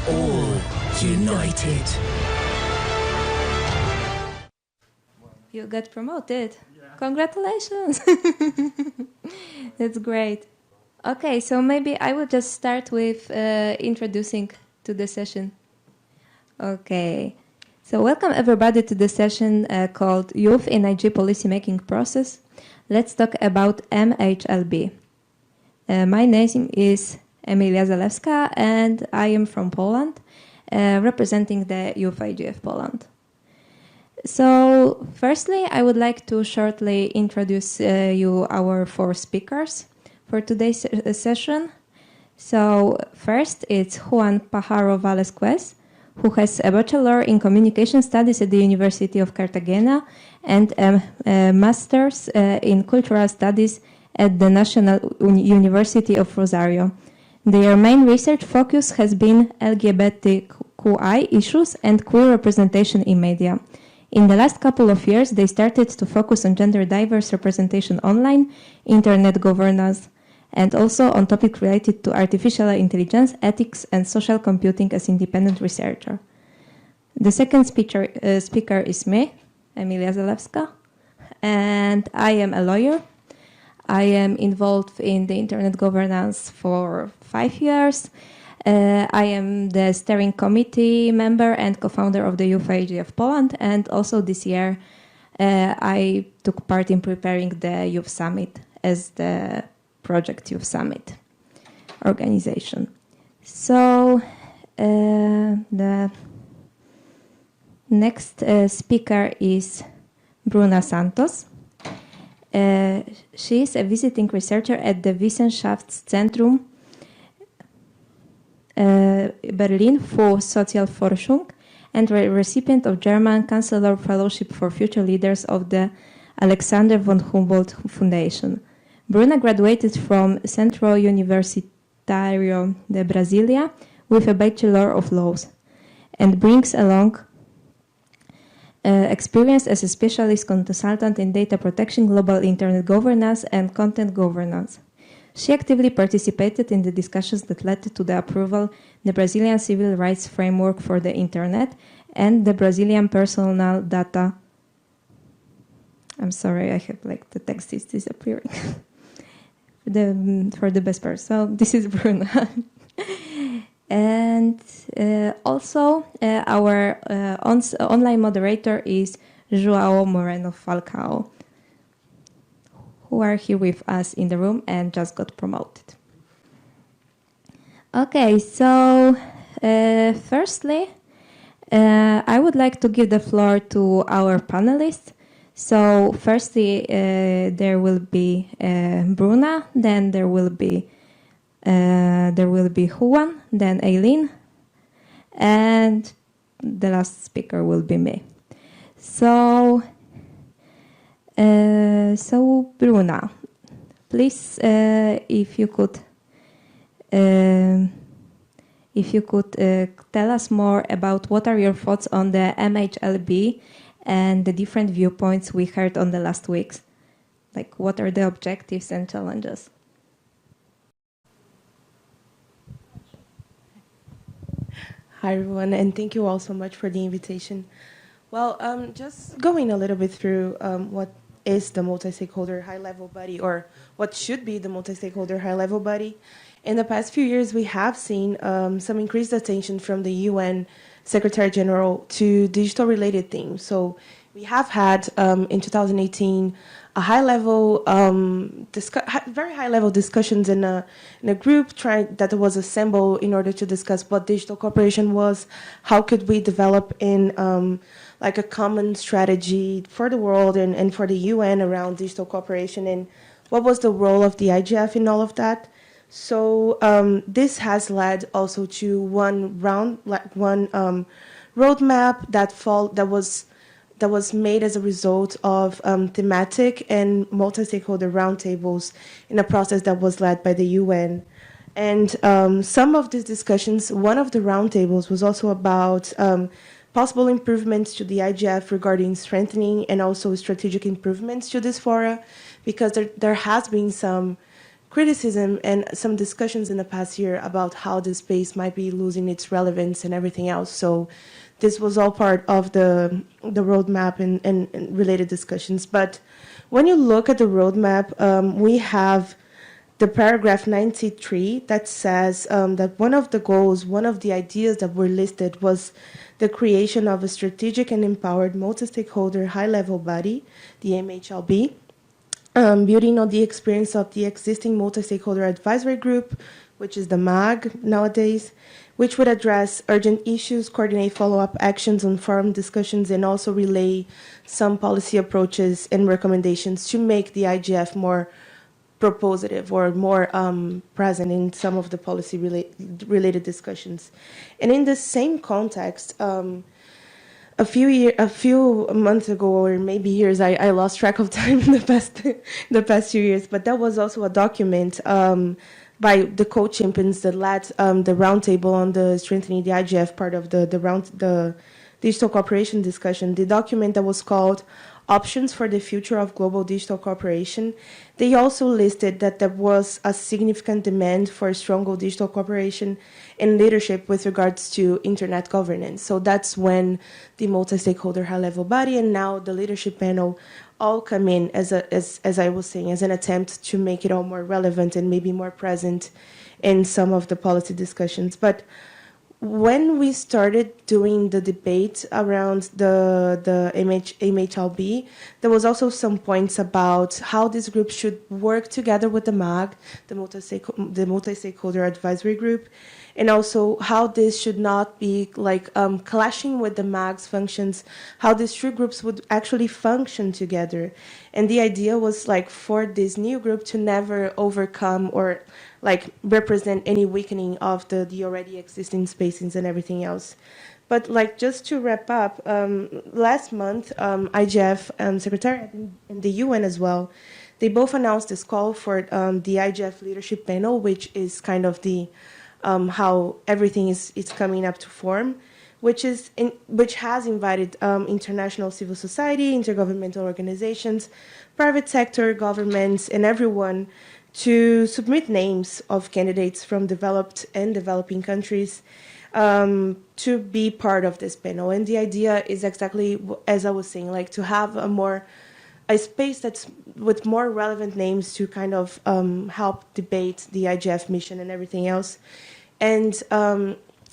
are all united. You got promoted. Yeah. Congratulations. That's great. Okay, so maybe I will just start with introducing to the session. Okay, so welcome everybody to the session called Youth in IG Policymaking Process. Let's talk about MHLB. My name is Emilia Zalewska and I am from Poland, representing the Youth IGF Poland. So firstly, I would like to shortly introduce you our four speakers for today's session. So first, it's Juan Pajaro Velasquez, who has a Bachelor in Communication Studies at the University of Cartagena and a Master's in Cultural Studies at the National University of Rosario. Their main research focus has been LGBTQI issues and queer representation in media. In the last couple of years, they started to focus on gender diverse representation online, internet governance, and also on topics related to artificial intelligence, ethics, and social computing as independent researcher. The second speaker is me, Emilia Zalewska, and I am a lawyer. I am involved in the internet governance for 5 years. I am the steering committee member and co-founder of the Youth IGF Poland, and also this year I took part in preparing the Youth Summit as the Project Youth Summit organization. So the next speaker is Bruna Santos. She is a visiting researcher at the Wissenschaftszentrum Berlin für Sozialforschung and a recipient of German Chancellor Fellowship for Future Leaders of the Alexander von Humboldt Foundation. Bruna graduated from Centro Universitario de Brasilia with a Bachelor of Laws and brings along experience as a specialist consultant in data protection, global internet governance, and content governance. She actively participated in the discussions that led to the approval of the Brazilian Civil Rights Framework for the Internet and the Brazilian Personal Data. I'm sorry, I have the text is disappearing. For the best part. So this is Bruna. And also our online moderator is João Moreno Falcão, who are here with us in the room and just got promoted. Okay, so firstly, I would like to give the floor to our panelists. So firstly, there will be Bruna, then there will be Juan, then Eileen, and the last speaker will be me. So Bruna, please, if you could tell us more about what are your thoughts on the MHLB and the different viewpoints we heard on the last weeks. Like, what are the objectives and challenges? Hi, everyone, and thank you all so much for the invitation. Well, just going a little bit through what is the multi-stakeholder high-level body, or what should be the multi-stakeholder high-level body. In the past few years, we have seen some increased attention from the UN Secretary General to digital-related themes. So we have had, in 2018, a high-level, very high-level discussions in a group that was assembled in order to discuss what digital cooperation was, how could we develop in like a common strategy for the world and for the UN around digital cooperation, and what was the role of the IGF in all of that. So this has led also to one roadmap that was made as a result of thematic and multi-stakeholder roundtables in a process that was led by the UN. And some of these discussions, one of the roundtables was also about possible improvements to the IGF regarding strengthening and also strategic improvements to this fora, because there has been some criticism and some discussions in the past year about how this space might be losing its relevance and everything else. So this was all part of the roadmap and related discussions. But when you look at the roadmap, we have the paragraph 93 that says that one of the goals, one of the ideas that were listed was the creation of a strategic and empowered multi-stakeholder high-level body, the MHLB, building on the experience of the existing multi-stakeholder advisory group, which is the MAG nowadays, which would address urgent issues, coordinate follow-up actions on forum discussions, and also relay some policy approaches and recommendations to make the IGF more propositive or more present in some of the policy related discussions. And in the same context, a few months ago, or maybe years, I lost track of time in the past few years, but that was also a document by the co-champions that led the roundtable on the strengthening the IGF part of the digital cooperation discussion. The document that was called Options for the Future of Global Digital Cooperation. They also listed that there was a significant demand for stronger digital cooperation and leadership with regards to internet governance. So that's when the multi-stakeholder high-level body and now the leadership panel all come in as I was saying, as an attempt to make it all more relevant and maybe more present in some of the policy discussions. But when we started doing the debate around the MHLB, there was also some points about how this group should work together with the MAG, the multi-stakeholder advisory group, and also how this should not be like clashing with the MAG's functions, how these two groups would actually function together. And the idea was like for this new group to never overcome or like represent any weakening of the already existing spaces and everything else. But like just to wrap up, last month, IGF Secretariat and the UN as well, they both announced this call for the IGF Leadership Panel, which is kind of the how everything is coming up to form, which has invited international civil society, intergovernmental organizations, private sector, governments, and everyone to submit names of candidates from developed and developing countries to be part of this panel. And the idea is exactly as I was saying, like to have a space that's with more relevant names to kind of help debate the IGF mission and everything else. And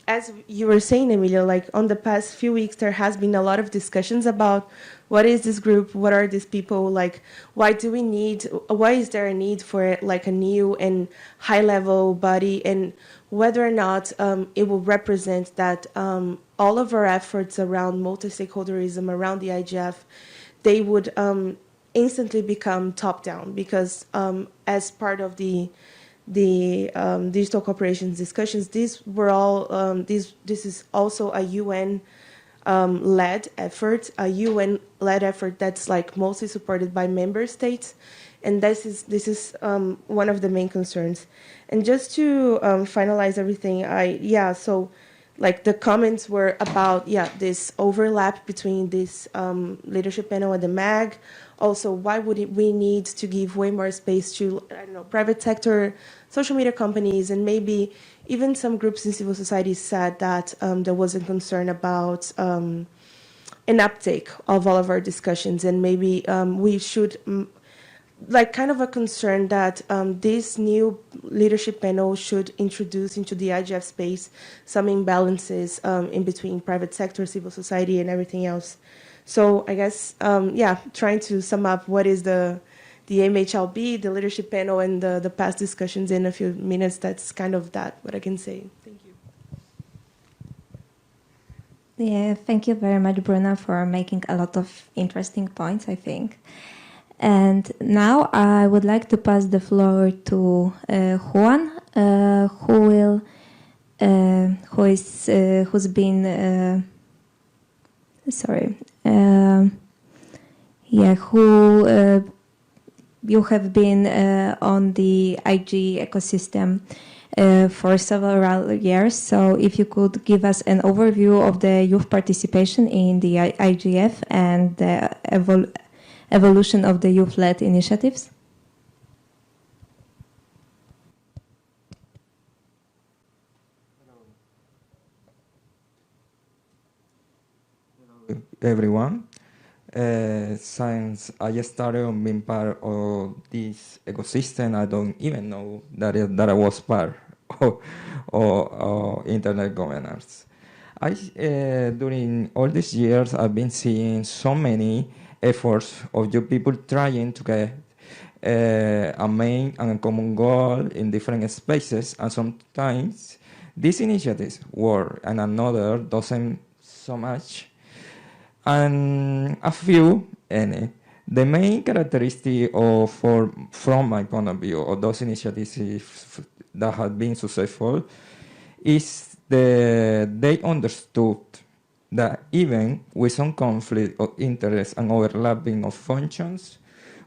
as you were saying, Emilia, like on the past few weeks, there has been a lot of discussions about what is this group, what are these people, like why is there a need for like a new and high-level body, and whether or not it will represent that all of our efforts around multi-stakeholderism, around the IGF, they would instantly become top-down, because as part of the digital cooperation discussions, these were all this is also a UN led effort, that's like mostly supported by member states, and this is one of the main concerns. And just to finalize everything, so like the comments were about this overlap between this leadership panel and the MAG. Also, why would we need to give way more space to, I don't know, private sector, social media companies, and maybe even some groups in civil society said that there was a concern about an uptake of all of our discussions, and maybe we should, like kind of a concern that this new leadership panel should introduce into the IGF space some imbalances in between private sector, civil society, and everything else. So I guess, trying to sum up what is the MHLB, the leadership panel, and the past discussions in a few minutes, that's kind of what I can say. Thank you. Yeah, thank you very much, Bruna, for making a lot of interesting points, I think. And now I would like to pass the floor to Juan, who's been you have been on the IG ecosystem for several years. So if you could give us an overview of the youth participation in the IGF and the evolution of the youth-led initiatives. everyone. Since I started on being part of this ecosystem, I don't even know that I was part of internet governance. During all these years, I've been seeing so many efforts of you people trying to get a main and a common goal in different spaces, and sometimes these initiatives work and another doesn't so much. And a few, any. The main characteristic from my point of view, of those initiatives that have been successful is they understood that even with some conflict of interest and overlapping of functions,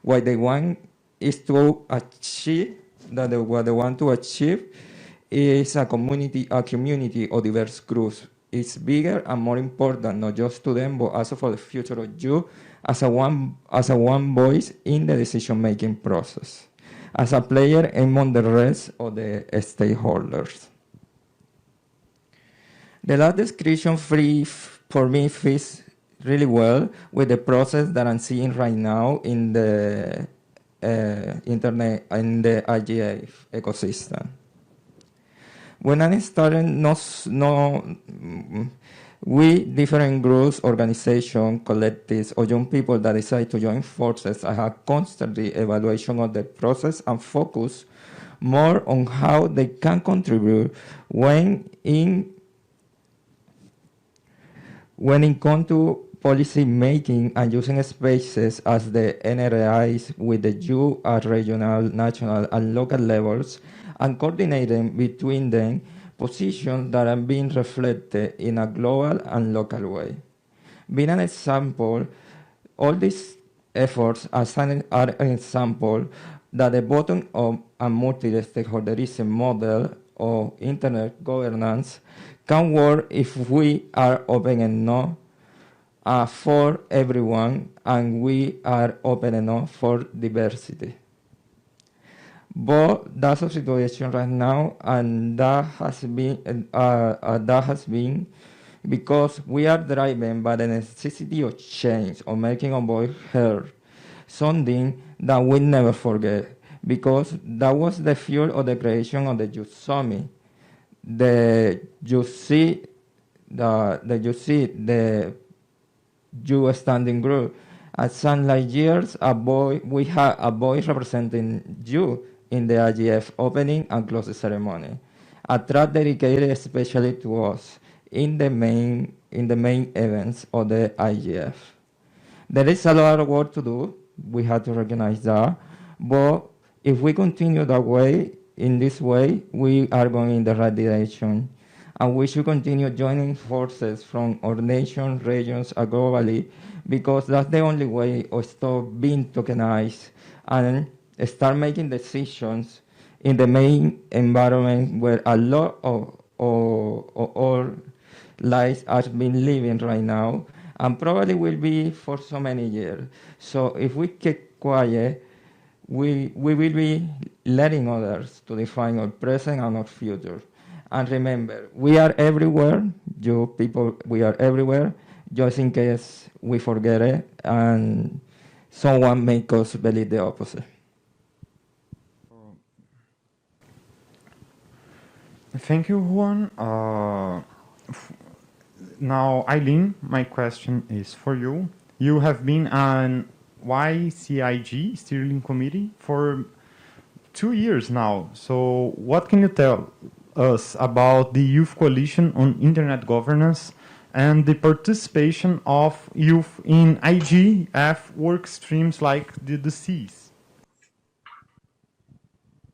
what they want is to achieve, what they want to achieve is a community of diverse groups. It's bigger and more important, not just to them, but also for the future of you as a one voice in the decision-making process, as a player among the rest of the stakeholders. The last description for me fits really well with the process that I'm seeing right now in the internet, in the IGF ecosystem. When I started, we, different groups, organizations, collectives, or young people that decide to join forces, I have constantly evaluation of the process and focus more on how they can contribute when it comes to policy making and using spaces as the NRIs with the U at regional, national, and local levels, and coordinating between them positions that are being reflected in a global and local way. Being an example, all these efforts are an example that the bottom of a multi-stakeholderism model of internet governance can work if we are open enough for everyone and we are open enough for diversity. But that's the situation right now, and that has been because we are driven by the necessity of change, of making our voice heard, something that we never forget, because that was the fuel of the creation of the Youth Summit. The Youth Standing Group. At some years, we had a voice representing you in the IGF opening and closing ceremony, a track dedicated especially to us in the main events of the IGF. There is a lot of work to do. We have to recognize that, but if we continue that way, in this way, we are going in the right direction, and we should continue joining forces from our nation, regions, and globally, because that's the only way of stop being tokenized and start making decisions in the main environment where a lot of our lives are being living right now, and probably will be for so many years. So if we keep quiet, we will be letting others to define our present and our future. And remember, we are everywhere, you people, we are everywhere, just in case we forget it and someone make us believe the opposite. Thank you, Juan. Now, Eileen, my question is for you. You have been on YCIG steering committee for 2 years now. So what can you tell us about the Youth Coalition on Internet Governance and the participation of youth in IGF work streams like the DCs?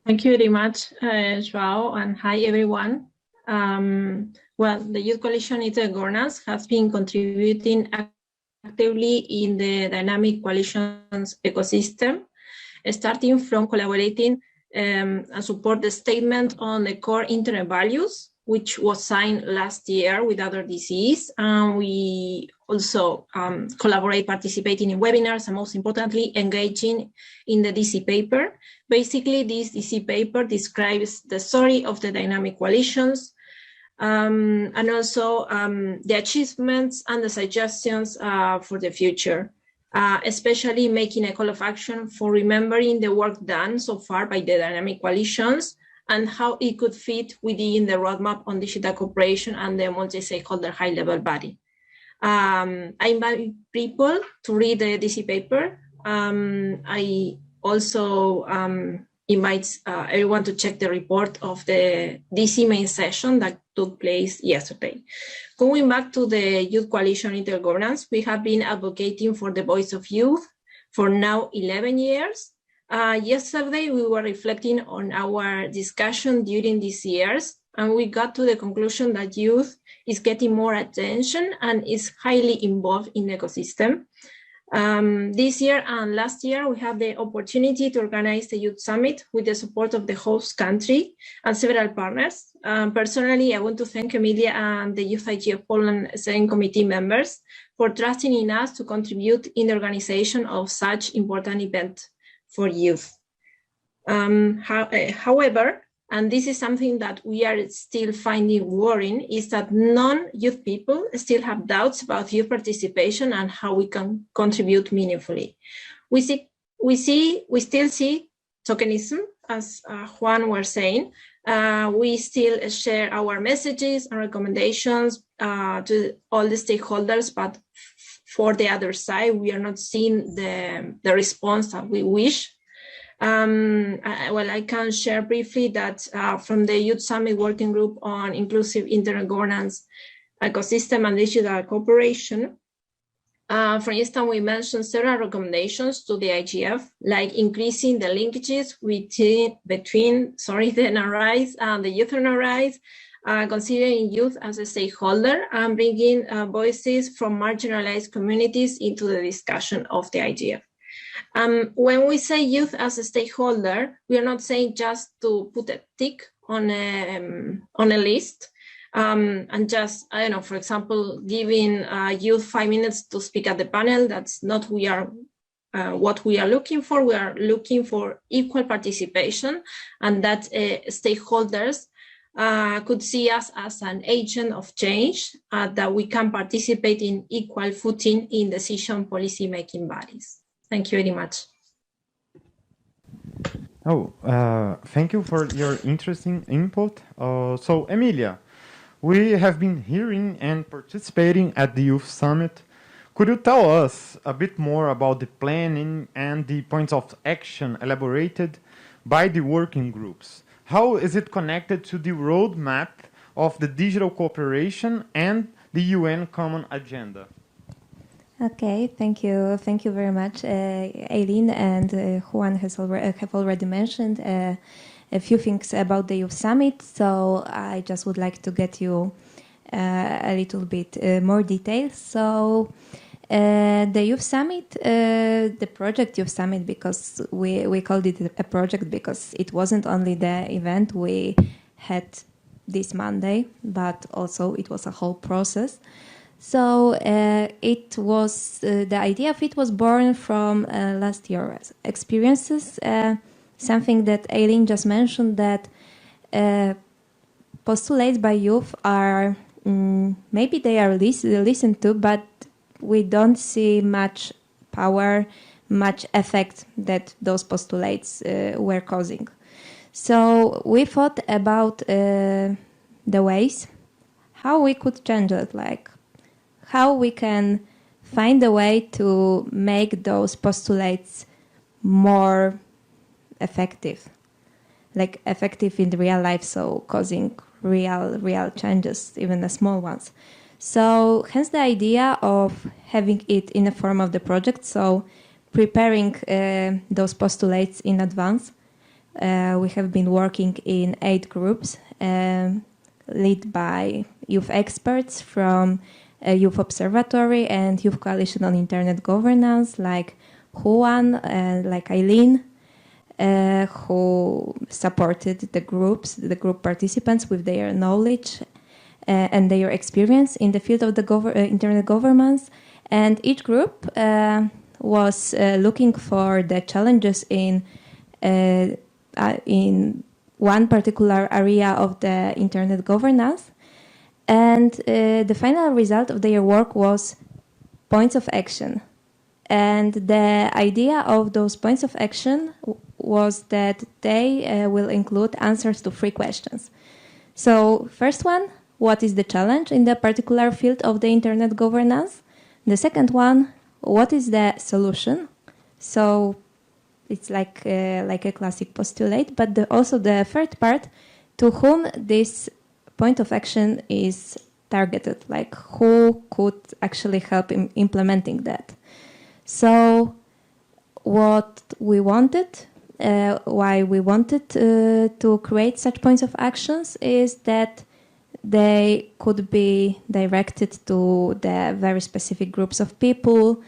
Thank you very much, João, and hi, everyone. Well, the Youth Coalition Internet Governance has been contributing actively in the dynamic coalitions ecosystem, starting from collaborating and support the statement on the core internet values, which was signed last year with other DCs. And we also collaborate, participating in webinars, and most importantly, engaging in the DC paper. Basically, this DC paper describes the story of the dynamic coalitions, and also the achievements and the suggestions for the future, especially making a call of action for remembering the work done so far by the dynamic coalitions and how it could fit within the roadmap on digital cooperation and the multi-stakeholder high-level body. I invite people to read the DC paper. I also invite everyone to check the report of the DC main session that took place yesterday. Going back to the Youth Coalition Intergovernance, we have been advocating for the voice of youth for now 11 years. Yesterday, we were reflecting on our discussion during these years, and we got to the conclusion that youth is getting more attention and is highly involved in the ecosystem. This year and last year, we had the opportunity to organize the Youth Summit with the support of the host country and several partners. Personally, I want to thank Emilia and the Youth IGF Poland Steering Committee members for trusting in us to contribute in the organization of such important event for youth. However, and this is something that we are still finding worrying, is that non-youth people still have doubts about youth participation and how we can contribute meaningfully. We still see tokenism, as Juan was saying. We still share our messages and recommendations to all the stakeholders, but for the other side, we are not seeing the response that we wish. Well, I can share briefly that from the Youth Summit Working Group on Inclusive Internet Governance, Ecosystem and Digital Cooperation, for instance, we mentioned several recommendations to the IGF, like increasing the linkages between the NRIs and the youth NRIs, considering youth as a stakeholder and bringing voices from marginalized communities into the discussion of the IGF. When we say youth as a stakeholder, we are not saying just to put a tick on a list and just, I don't know, for example, giving youth 5 minutes to speak at the panel. That's not what we are looking for. We are looking for equal participation, and that stakeholders could see us as an agent of change, that we can participate in equal footing in decision policy-making bodies. Thank you very much. Thank you for your interesting input. So, Emilia, we have been hearing and participating at the Youth Summit. Could you tell us a bit more about the planning and the points of action elaborated by the working groups? How is it connected to the roadmap of the digital cooperation and the UN Common Agenda? Okay, thank you very much, Eileen, and Juan have already mentioned a few things about the Youth Summit, so I just would like to get you a little bit more details. So the Youth Summit, the project Youth Summit, because we called it a project because it wasn't only the event we had this Monday, but also it was a whole process. So it was the idea of it was born from last year's experiences. Something that Eileen just mentioned, that postulates by youth are maybe they are listened to, but we don't see much power, much effect that those postulates were causing. So we thought about the ways how we could change it, like how we can find a way to make those postulates more effective, like effective in real life, so causing real changes, even the small ones. So hence the idea of having it in the form of the project, so preparing those postulates in advance. We have been working in 8 groups, led by youth experts from Youth Observatory and Youth Coalition on Internet Governance, like Juan, like Eileen, who supported the group participants with their knowledge and their experience in the field of the internet governance. And each group was looking for the challenges in one particular area of the internet governance. And the final result of their work was points of action. And the idea of those points of action was that they will include answers to 3 questions. So first one, what is the challenge in the particular field of the internet governance? The second one, what is the solution? So it's like a classic postulate, but also the third part, to whom this point of action is targeted, like who could actually help in implementing that. So what we wanted, why we wanted to create such points of actions is that they could be directed to the very specific groups of people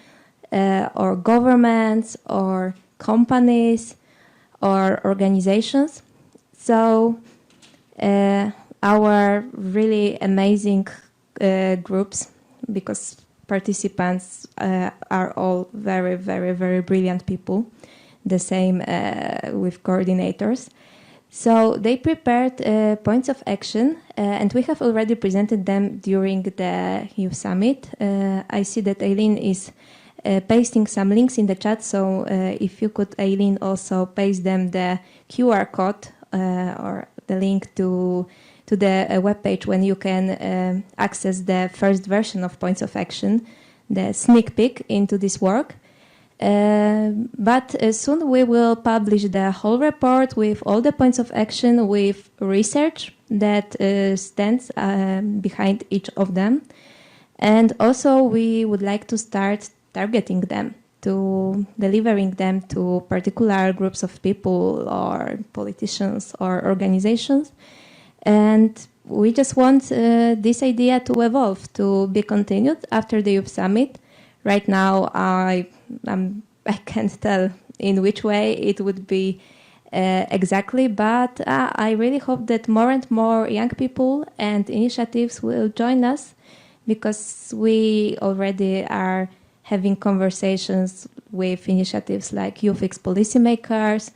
or governments or companies or organizations. So our really amazing groups, because participants are all very, very, very brilliant people, the same with coordinators. So they prepared points of action, and we have already presented them during the Youth Summit. I see that Eileen is pasting some links in the chat, so if you could, Eileen, also paste them the QR code or the link to the webpage when you can access the first version of points of action, the sneak peek into this work. But soon we will publish the whole report with all the points of action, with research that stands behind each of them. And also we would like to start targeting them, to delivering them to particular groups of people or politicians or organizations. And we just want this idea to evolve, to be continued after the Youth Summit. Right now, I can't tell in which way it would be exactly, but I really hope that more and more young people and initiatives will join us, because we already are having conversations with initiatives like Youth Fix Policymakers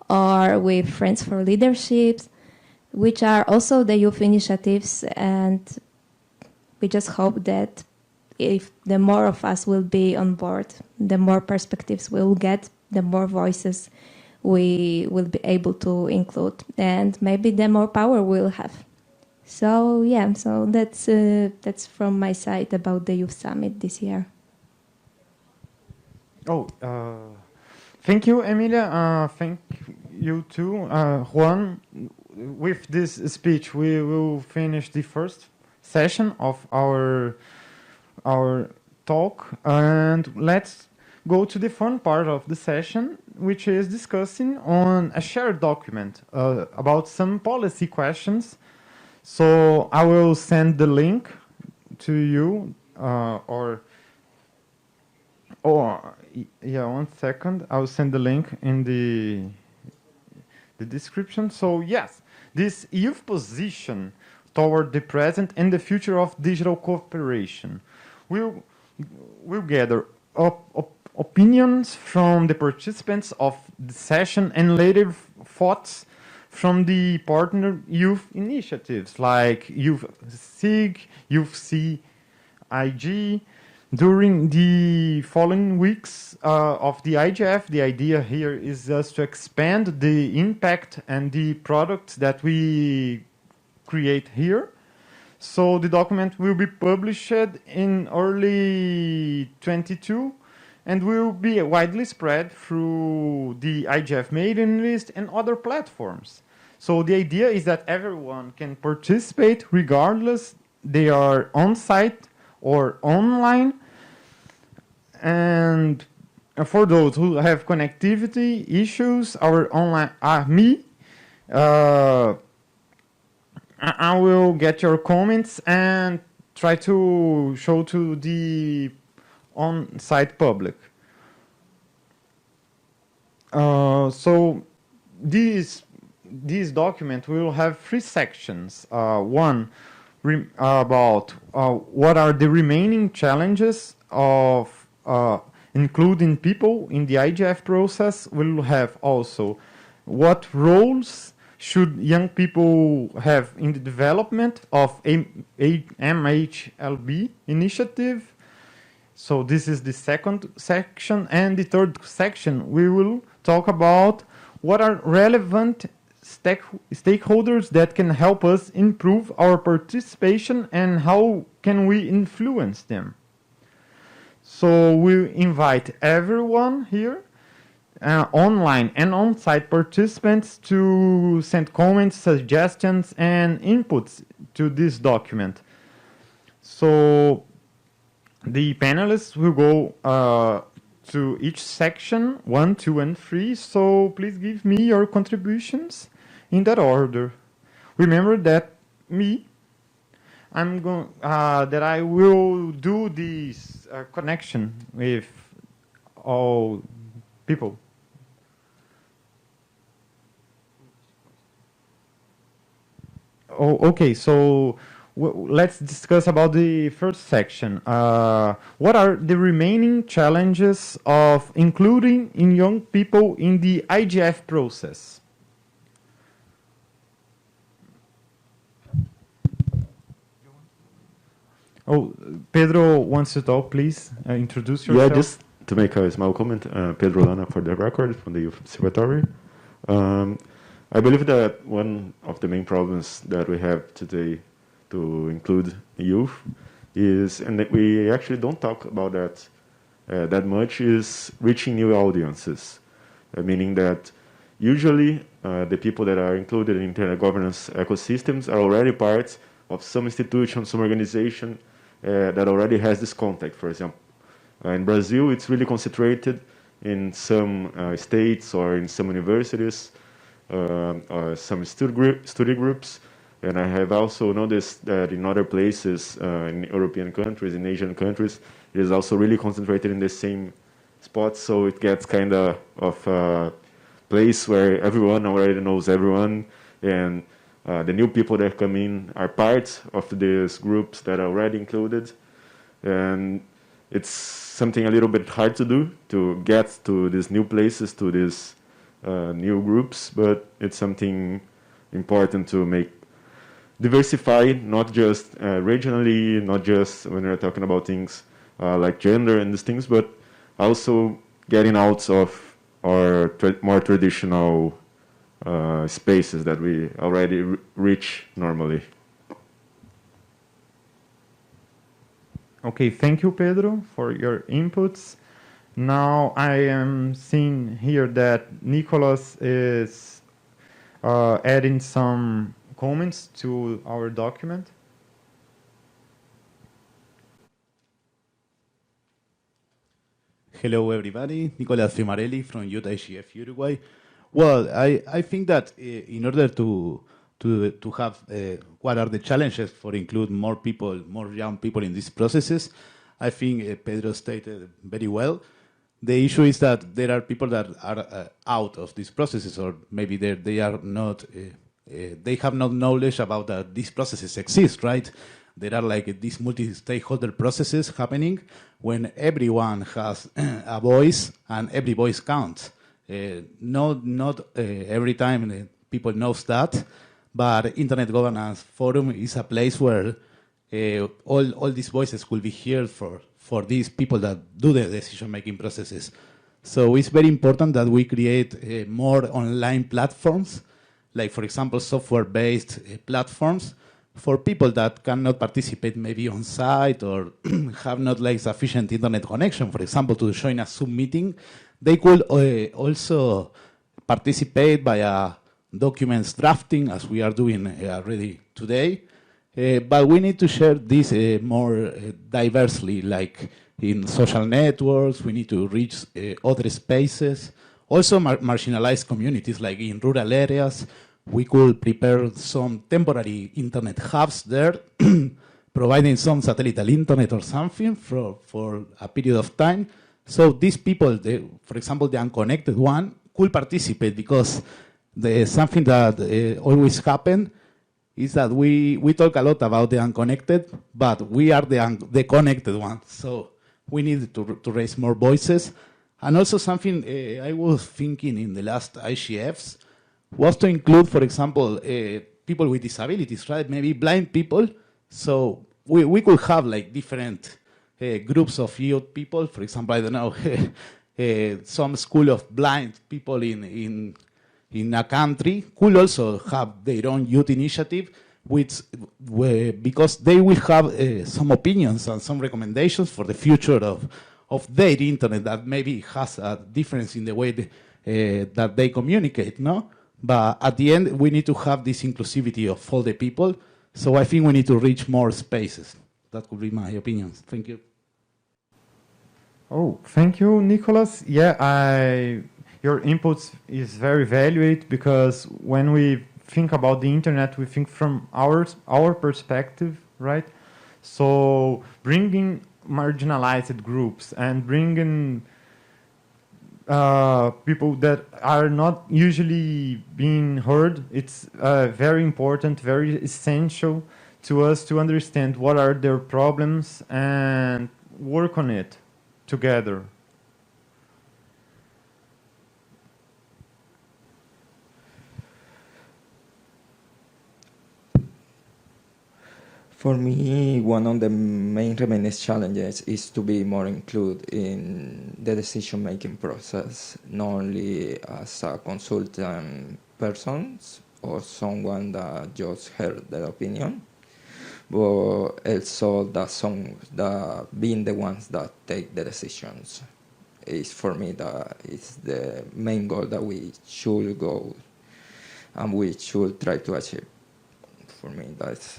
or with Friends for Leaderships, which are also the youth initiatives, and we just hope that if the more of us will be on board, the more perspectives we'll get, the more voices we will be able to include, and maybe the more power we'll have. So yeah, so that's from my side about the Youth Summit this year. Oh, thank you, Emilia. Thank you too, Juan. With this speech, we will finish the first session of our talk, and let's go to the fun part of the session, which is discussing on a shared document about some policy questions. So I will send the link to you, or yeah, 1 second. I will send the link in the description. So yes, this youth position toward the present and the future of digital cooperation. We'll gather opinions from the participants of the session and later thoughts from the partner youth initiatives like Youth SIG, Youth CIG. During the following weeks of the IGF, the idea here is just to expand the impact and the products that we create here. So the document will be published in early 22 and will be widely spread through the IGF mailing list and other platforms. So the idea is that everyone can participate regardless they are on-site or online. And for those who have connectivity issues, our online I will get your comments and try to show to the on-site public. So this document will have 3 sections. One about what are the remaining challenges of including people in the IGF process. We'll have also what roles should young people have in the development of MHLB initiative? So this is the second section, and the third section we will talk about what are relevant stakeholders that can help us improve our participation and how can we influence them. So we invite everyone here, online and on-site participants, to send comments, suggestions, and inputs to this document. So the panelists will go to each section, 1, 2, and 3. So please give me your contributions in that order. Remember that that I will do this connection with all people. Oh, okay. So let's discuss about the first section. What are the remaining challenges of including young people in the IGF process? Oh, Pedro wants to talk, please. Introduce yourself. Yeah, just to make a small comment, Pedro Lana for the record from the Youth Observatory. I believe that one of the main problems that we have today to include youth is, and that we actually don't talk about that that much, is reaching new audiences. Meaning that usually the people that are included in internet governance ecosystems are already part of some institution, some organization that already has this contact. For example, in Brazil, it's really concentrated in some states or in some universities or some study groups. And I have also noticed that in other places, in European countries, in Asian countries, it is also really concentrated in the same spots. So it gets kind of a place where everyone already knows everyone, and the new people that come in are part of these groups that are already included. And it's something a little bit hard to do, to get to these new places, to these new groups, but it's something important to make diversified, not just regionally, not just when we're talking about things like gender and these things, but also getting out of our more traditional spaces that we already reach normally. Okay, thank you, Pedro, for your inputs. Now I am seeing here that Nicolás is adding some comments to our document. Hello, everybody. Nicolás Fiumarelli from Youth IGF Uruguay. Well, I think that in order to have what are the challenges for include more people, more young people in these processes, I think Pedro stated very well. The issue is that there are people that are out of these processes, or maybe they are not. They have no knowledge about that these processes exist, right? There are like these multi-stakeholder processes happening when everyone has a voice and every voice counts. Not every time people knows that, but Internet Governance Forum is a place where all these voices will be heard for these people that do the decision-making processes. So it's very important that we create more online platforms, like, for example, software-based platforms for people that cannot participate maybe on site or have not like sufficient internet connection, for example, to join a Zoom meeting. They could also participate via documents drafting, as we are doing already today. But we need to share this more diversely, like in social networks. We need to reach other spaces. Also marginalized communities, like in rural areas. We could prepare some temporary internet hubs there, providing some satellite internet or something for a period of time. So these people, for example, the unconnected one, could participate, because something that always happens is that we talk a lot about the unconnected, but we are the connected ones. So we need to raise more voices. And also something I was thinking in the last IGFs, was to include, for example, people with disabilities, right? Maybe blind people. So we could have like different groups of youth people. For example, I don't know, some school of blind people in a country could also have their own youth initiative, because they will have some opinions and some recommendations for the future of their internet that maybe has a difference in the way that they communicate, no? But at the end, we need to have this inclusivity of all the people. So I think we need to reach more spaces. That would be my opinion. Thank you. Oh, thank you, Nicolás. Yeah, your input is very valued, because when we think about the internet, we think from our perspective, right? So bringing marginalized groups and bringing people that are not usually being heard, it's very important, very essential to us to understand what are their problems and work on it together. For me, one of the main remaining challenges is to be more included in the decision-making process, not only as a consultant person or someone that just heard the opinion, but also that being the ones that take the decisions. Is for me that is the main goal that we should go and we should try to achieve. For me, that's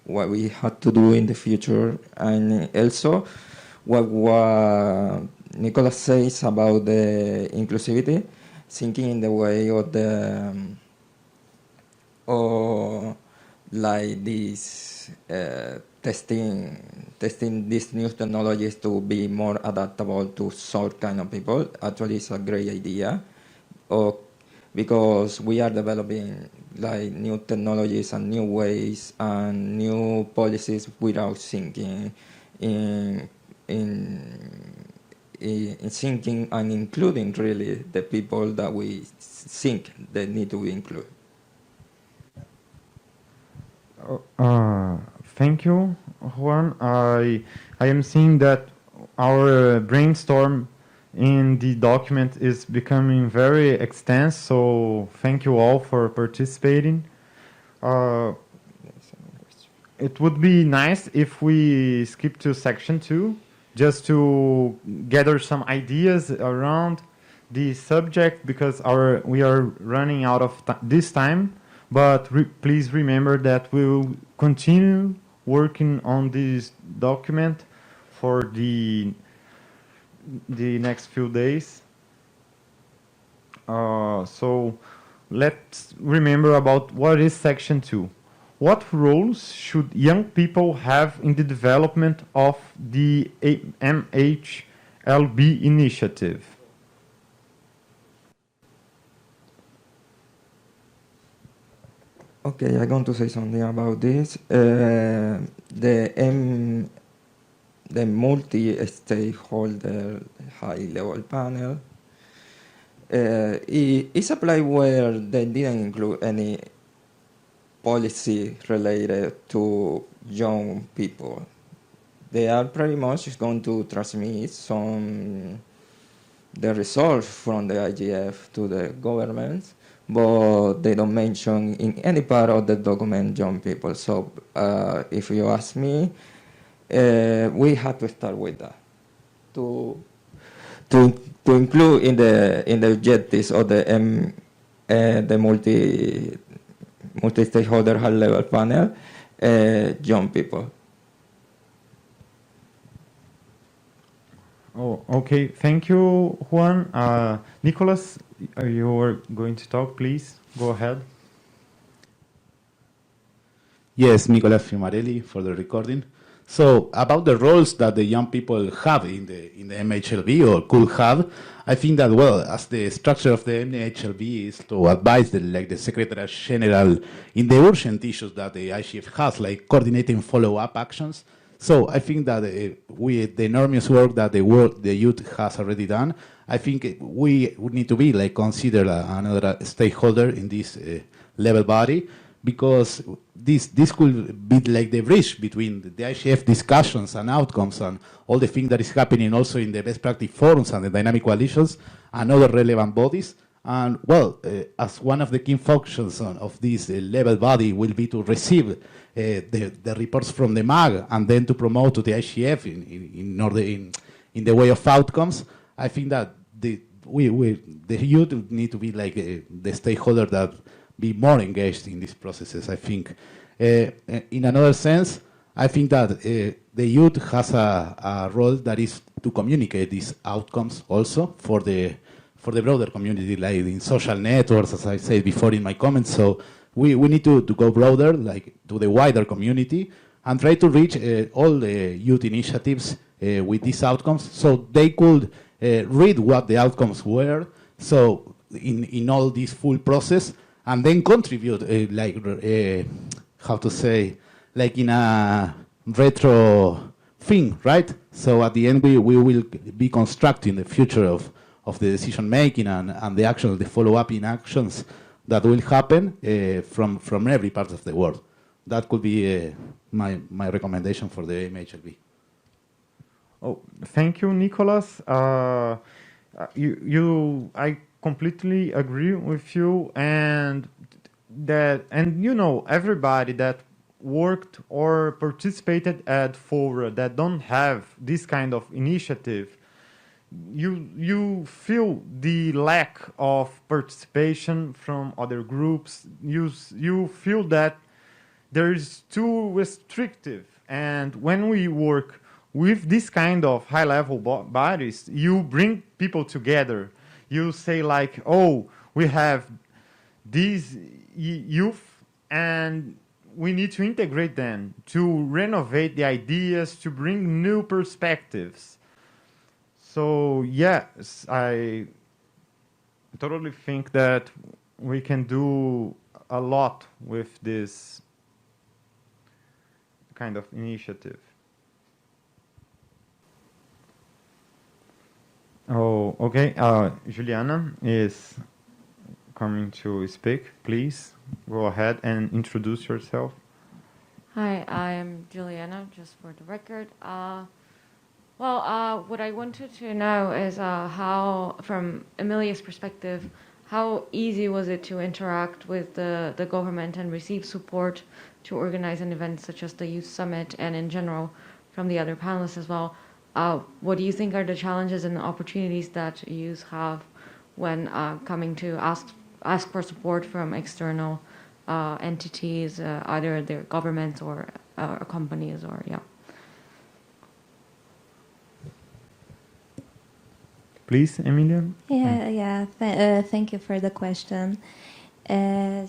what we have to do in the future, and also what Nicolás says about the inclusivity, thinking in the way of the or like this testing these new technologies to be more adaptable to certain kind of people. Actually, it's a great idea, because we are developing like new technologies and new ways and new policies without thinking in thinking and including really the people that we think they need to be included. Thank you, Juan. I am seeing that our brainstorm in the document is becoming very extensive, so thank you all for participating. It would be nice if we skip to section 2, just to gather some ideas around the subject, because we are running out of this time. But please remember that we will continue working on this document for the next few days. So let's remember about what is section 2. What roles should young people have in the development of the MHLB initiative? Okay, I'm going to say something about this. The multi-stakeholder high-level panel is a place where they didn't include any policy related to young people. They are pretty much going to transmit the results from the IGF to the government, but they don't mention in any part of the document young people. So if you ask me, we have to start with that to include in the objectives of the multi-stakeholder high-level panel young people. Oh, okay. Thank you, Juan. Nicolás, you were going to talk, please. Go ahead. Yes, Nicolás Fiumarelli for the recording. So about the roles that the young people have in the MHLB or could have, I think that, well, as the structure of the MHLB is to advise the Secretary General in the urgent issues that the IGF has, like coordinating follow-up actions. So I think that with the enormous work that the youth has already done, I think we would need to be like consider another stakeholder in this level body, because this could be like the bridge between the IGF discussions and outcomes and all the things that is happening also in the best practice forums and the dynamic coalitions and other relevant bodies. And well, as one of the key functions of this level body will be to receive the reports from the MAG and then to promote to the IGF in the way of outcomes. I think that the youth need to be like the stakeholder that be more engaged in these processes. I think, in another sense, I think that the youth has a role that is to communicate these outcomes also for the broader community, like in social networks, as I said before in my comments. So we need to go broader, like to the wider community, and try to reach all the youth initiatives with these outcomes, so they could read what the outcomes were, so in all this full process, and then contribute, how to say, like in a retro thing, right? So at the end, we will be constructing the future of the decision making and the actions, the follow-up in actions that will happen from every part of the world. That could be my recommendation for the MHLB. Oh, thank you, Nicolás. I completely agree with you, and you know, everybody that worked or participated at FORA that don't have this kind of initiative, you feel the lack of participation from other groups. You feel that there is too restrictive, and when we work with this kind of high-level bodies, you bring people together. You say like, oh, we have these youth and we need to integrate them, to renovate the ideas, to bring new perspectives. So yes, I totally think that we can do a lot with this kind of initiative. Oh, okay. Juliana is coming to speak. Please go ahead and introduce yourself. Hi, I am Juliana, just for the record. What I wanted to know is how, from Emilia's perspective, how easy was it to interact with the government and receive support to organize an event such as the Youth Summit, and in general from the other panelists as well? What do you think are the challenges and opportunities that youth have when coming to ask for support from external entities, either their governments or companies, or yeah? Please, Emilia. Thank you for the question. In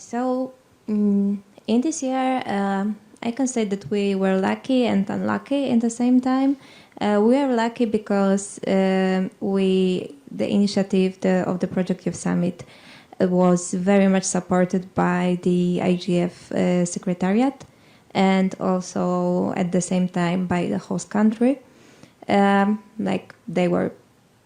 this year, I can say that we were lucky and unlucky at the same time. We are lucky because the initiative of the Project Youth Summit was very much supported by the IGF Secretariat, and also at the same time by the host country. They were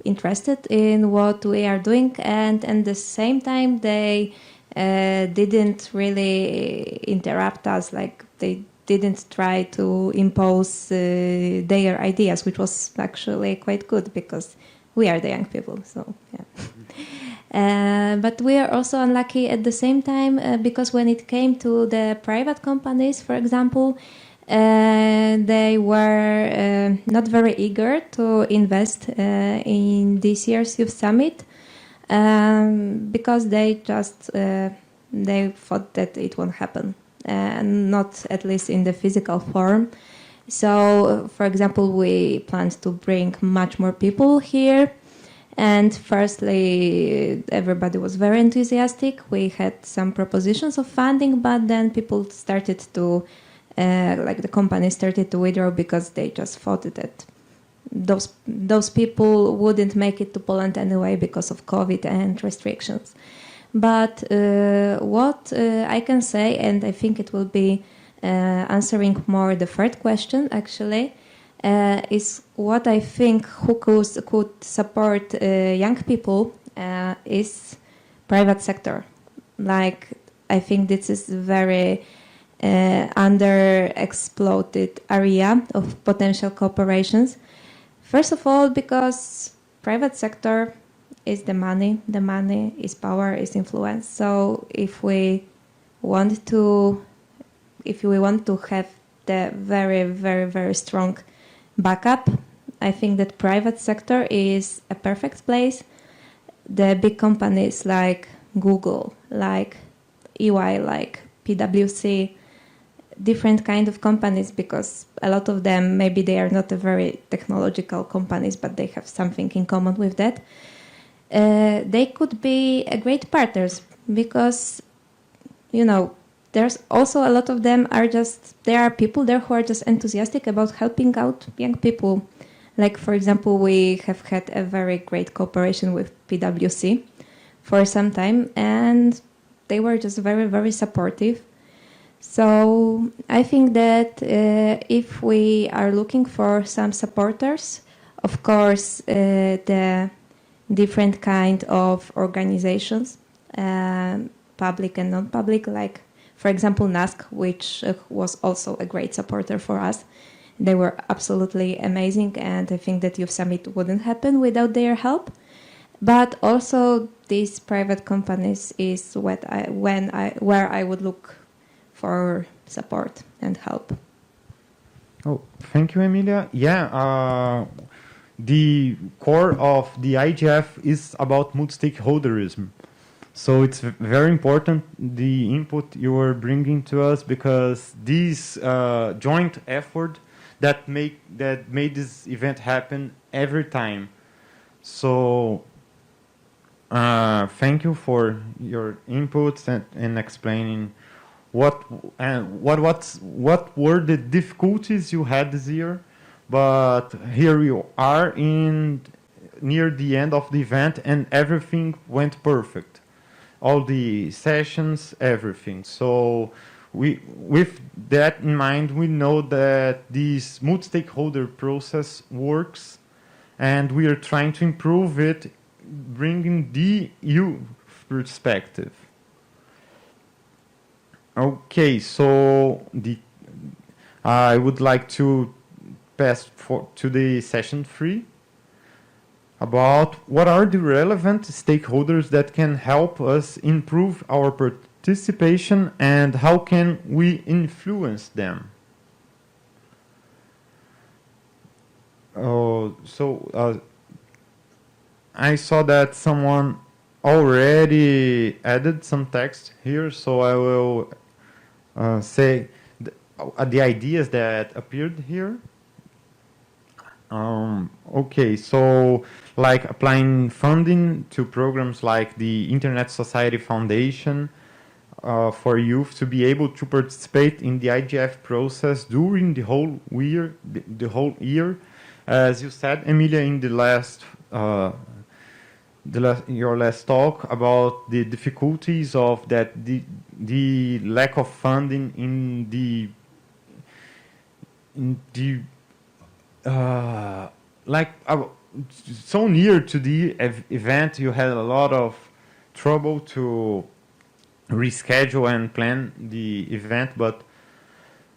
interested in what we are doing, and at the same time they didn't really interrupt us. Like, they didn't try to impose their ideas, which was actually quite good because we are the young people. So yeah. But we are also unlucky at the same time because when it came to the private companies, for example, they were not very eager to invest in this year's Youth Summit because they just they thought that it won't happen, not at least in the physical form. So, for example, we planned to bring much more people here. And firstly, everybody was very enthusiastic. We had some propositions of funding, but then people started to the companies started to withdraw because they just thought that those people wouldn't make it to Poland anyway because of COVID and restrictions. But what I can say, and I think it will be answering more the third question, actually, is what I think who could support young people is private sector. Like, I think this is very underexploited area of potential cooperations. First of all, because private sector is the money is power, is influence. So if we want to have the very, very, very strong backup, I think that private sector is a perfect place. The big companies like Google, like EY, like PwC, different kind of companies, because a lot of them, maybe they are not a very technological companies, but they have something in common with that. They could be a great partners, because, you know, there's also a lot of them there are people there who are just enthusiastic about helping out young people. Like, for example, we have had a very great cooperation with PwC for some time, and they were just very, very supportive. So I think that if we are looking for some supporters, of course, the different kind of organizations, public and non-public, like, for example, NASC, which was also a great supporter for us. They were absolutely amazing, and I think that Youth Summit wouldn't happen without their help. But also, these private companies is where I would look for support and help. Oh, thank you, Emilia. Yeah, the core of the IGF is about multi-stakeholderism. So it's very important, the input you are bringing to us, because this joint effort that made this event happen every time. So thank you for your inputs and explaining what were the difficulties you had this year. But here you are near the end of the event, and everything went perfect. All the sessions, everything. So with that in mind, we know that this multi-stakeholder process works, and we are trying to improve it, bringing the youth perspective. Okay, so I would like to pass to the session 3. About what are the relevant stakeholders that can help us improve our participation, and how can we influence them. I saw that someone already added some text here, so I will say the ideas that appeared here. Okay, so like applying funding to programs like the Internet Society Foundation for youth to be able to participate in the IGF process during the whole year. As you said, Emilia, in your last talk about the difficulties of that, the lack of funding in the so near to the event, you had a lot of trouble to reschedule and plan the event. But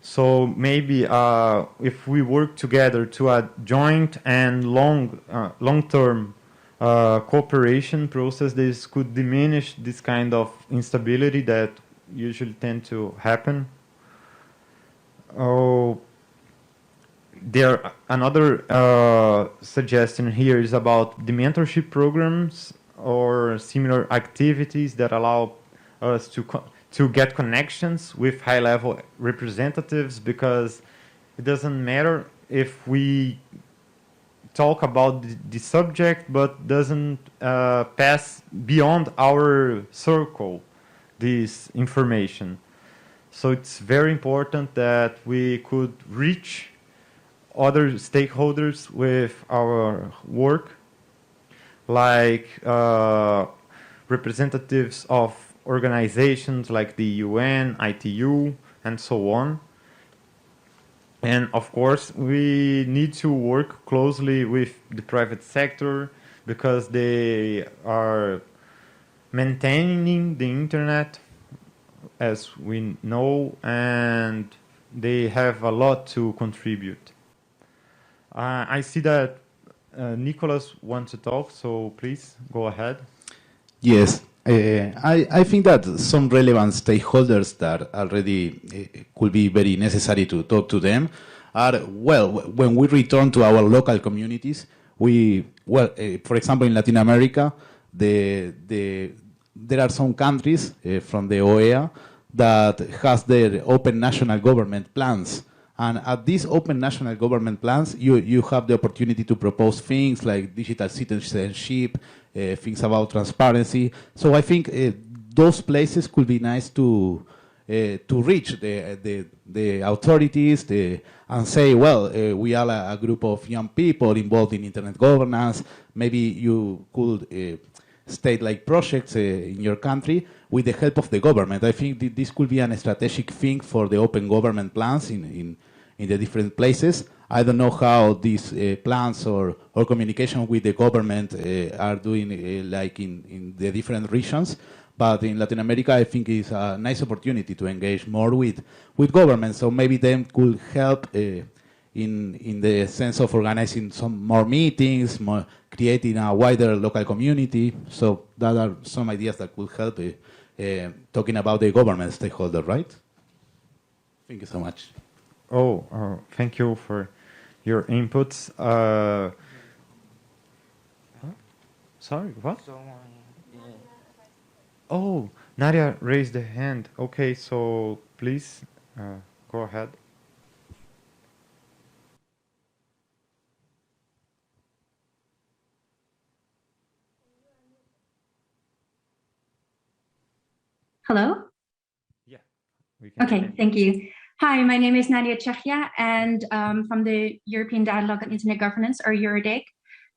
so maybe if we work together to a joint and long-term cooperation process, this could diminish this kind of instability that usually tend to happen. Another suggestion here is about the mentorship programs or similar activities that allow us to get connections with high-level representatives, because it doesn't matter if we talk about the subject but doesn't pass beyond our circle this information. So it's very important that we could reach other stakeholders with our work, like representatives of organizations like the UN, ITU, and so on. And of course, we need to work closely with the private sector because they are maintaining the internet, as we know, and they have a lot to contribute. I see that Nicolás wants to talk, so please go ahead. Yes, I think that some relevant stakeholders that already could be very necessary to talk to them are, well, when we return to our local communities, for example, in Latin America, there are some countries from the OEA that has their open national government plans. And at these open national government plans, you have the opportunity to propose things like digital citizenship, things about transparency. So I think those places could be nice to reach the authorities and say, well, we are a group of young people involved in internet governance. Maybe you could state like projects in your country with the help of the government. I think this could be a strategic thing for the open government plans in the different places. I don't know how these plans or communication with the government are doing like in the different regions, but in Latin America I think it's a nice opportunity to engage more with government, so maybe them could help in the sense of organizing some more meetings, creating a wider local community. So that are some ideas that could help talking about the government stakeholder, right? Thank you so much. Thank you for your inputs. Sorry, what? Oh, Nadia raised the hand. Okay, so please go ahead. Hello? Yeah. Okay, thank you. Hi, my name is Nadia Chechia, and from the European Dialogue on Internet Governance, or EuroDIG.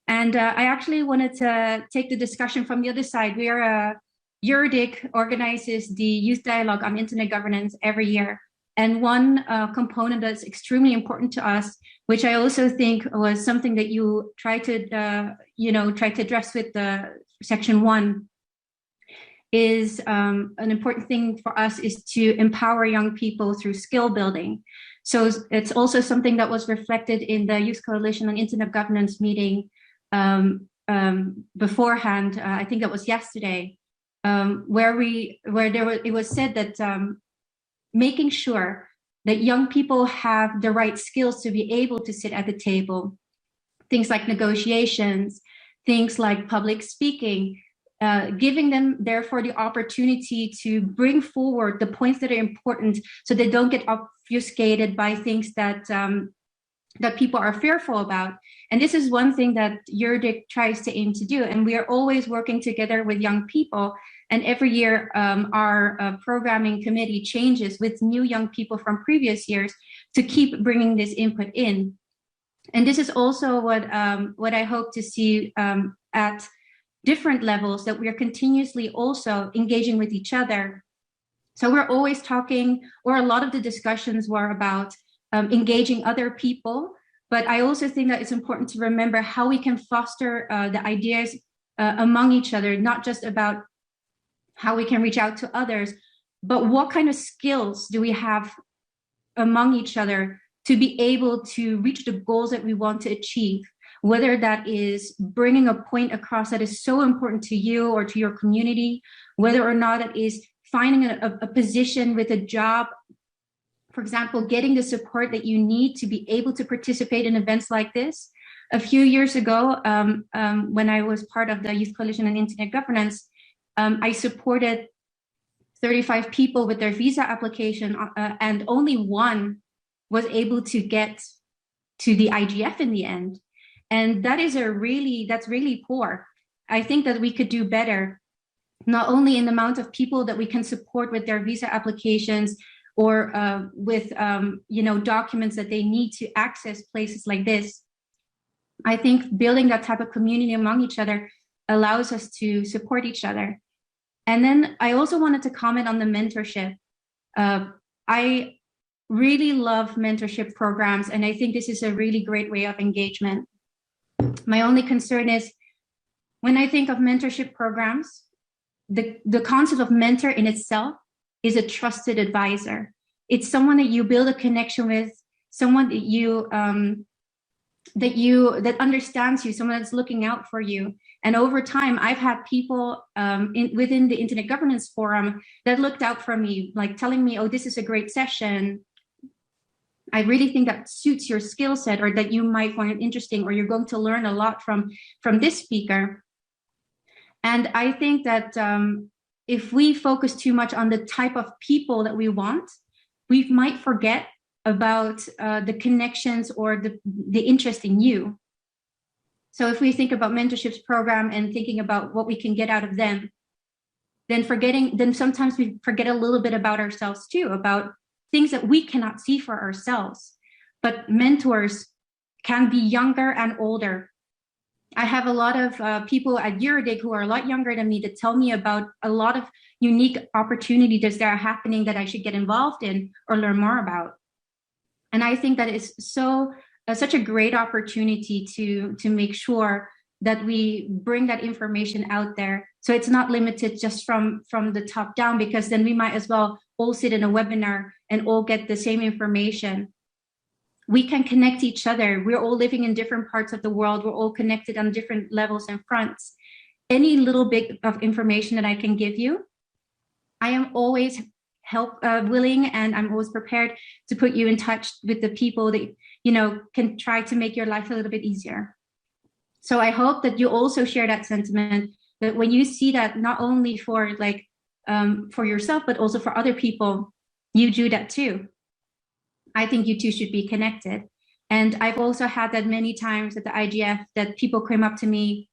And I actually wanted to take the discussion from the other side. EuroDIG organizes the Youth Dialogue on Internet Governance every year. And one component that's extremely important to us, which I also think was something that you try to address with the section 1, is an important thing for us is to empower young people through skill building. So it's also something that was reflected in the Youth Coalition on Internet Governance meeting beforehand. I think that was yesterday, it was said that making sure that young people have the right skills to be able to sit at the table, things like negotiations, things like public speaking, giving them therefore the opportunity to bring forward the points that are important so they don't get obfuscated by things that that people are fearful about. And this is one thing that EuroDIG tries to aim to do. And we are always working together with young people. And every year our programming committee changes with new young people from previous years to keep bringing this input in. And this is also what I hope to see at different levels, that we are continuously also engaging with each other. So we're always talking, or a lot of the discussions were about engaging other people. But I also think that it's important to remember how we can foster the ideas among each other, not just about how we can reach out to others, but what kind of skills do we have among each other to be able to reach the goals that we want to achieve, whether that is bringing a point across that is so important to you or to your community, whether or not it is finding a position with a job. For example, getting the support that you need to be able to participate in events like this. A few years ago, when I was part of the Youth Coalition on Internet Governance, I supported 35 people with their visa application, and only one was able to get to the IGF in the end. And that is that's really poor. I think that we could do better, not only in the amount of people that we can support with their visa applications, or with documents that they need to access places like this. I think building that type of community among each other allows us to support each other. And then I also wanted to comment on the mentorship. I really love mentorship programs, and I think this is a really great way of engagement. My only concern is when I think of mentorship programs, the concept of mentor in itself is a trusted advisor. It's someone that you build a connection with, someone that understands you, someone that's looking out for you. And over time, I've had people within the Internet Governance Forum that looked out for me, like telling me, oh, this is a great session. I really think that suits your skill set, or that you might find it interesting, or you're going to learn a lot from this speaker. And I think that if we focus too much on the type of people that we want, we might forget about the connections or the interest in you. So if we think about mentorships program and thinking about what we can get out of them, then sometimes we forget a little bit about ourselves too, about things that we cannot see for ourselves. But mentors can be younger and older. I have a lot of people at Eurodig who are a lot younger than me that tell me about a lot of unique opportunities that are happening that I should get involved in or learn more about. And I think that is such a great opportunity to make sure that we bring that information out there. So it's not limited just from the top down, because then we might as well all sit in a webinar and all get the same information. We can connect each other. We're all living in different parts of the world. We're all connected on different levels and fronts. Any little bit of information that I can give you, I am always willing, and I'm always prepared to put you in touch with the people that can try to make your life a little bit easier. So I hope that you also share that sentiment, that when you see that, not only for yourself, but also for other people, you do that too. I think you two should be connected. And I've also had that many times at the IGF, that people came up to me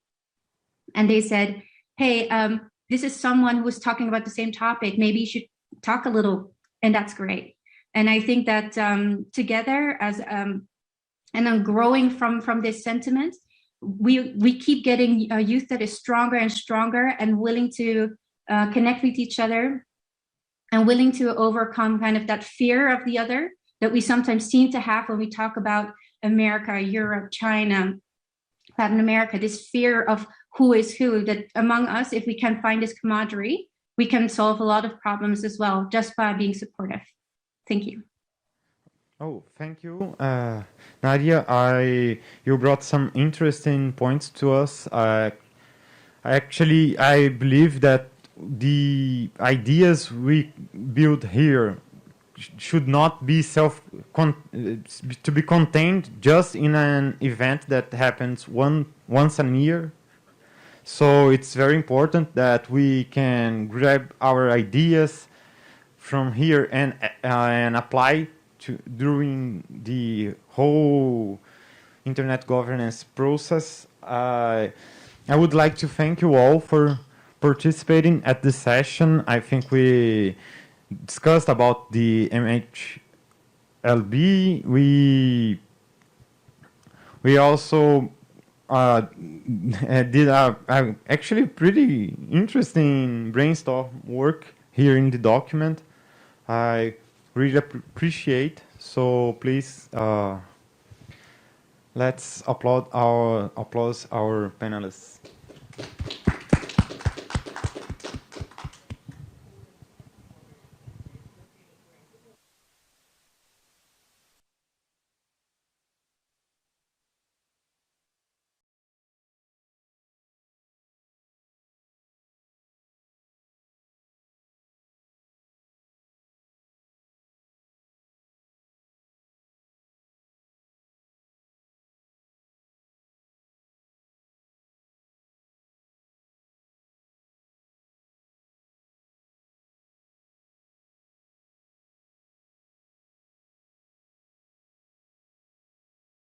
and they said, hey, this is someone who was talking about the same topic. Maybe you should talk a little, and that's great. And I think that together, and then growing from this sentiment, we keep getting a youth that is stronger and stronger and willing to connect with each other and willing to overcome kind of that fear of the other that we sometimes seem to have when we talk about America, Europe, China, Latin America, this fear of who is who, that among us, if we can find this camaraderie, we can solve a lot of problems as well, just by being supportive. Thank you. Oh, thank you. Nadia, you brought some interesting points to us. I believe that the ideas we build here should not be to be contained just in an event that happens once a year. So it's very important that we can grab our ideas from here and apply during the whole internet governance process. I would like to thank you all for participating at this session. I think we discussed about the MHLB. We also did actually pretty interesting brainstorm work here in the document. I really appreciate. So please, let's applaud our panelists.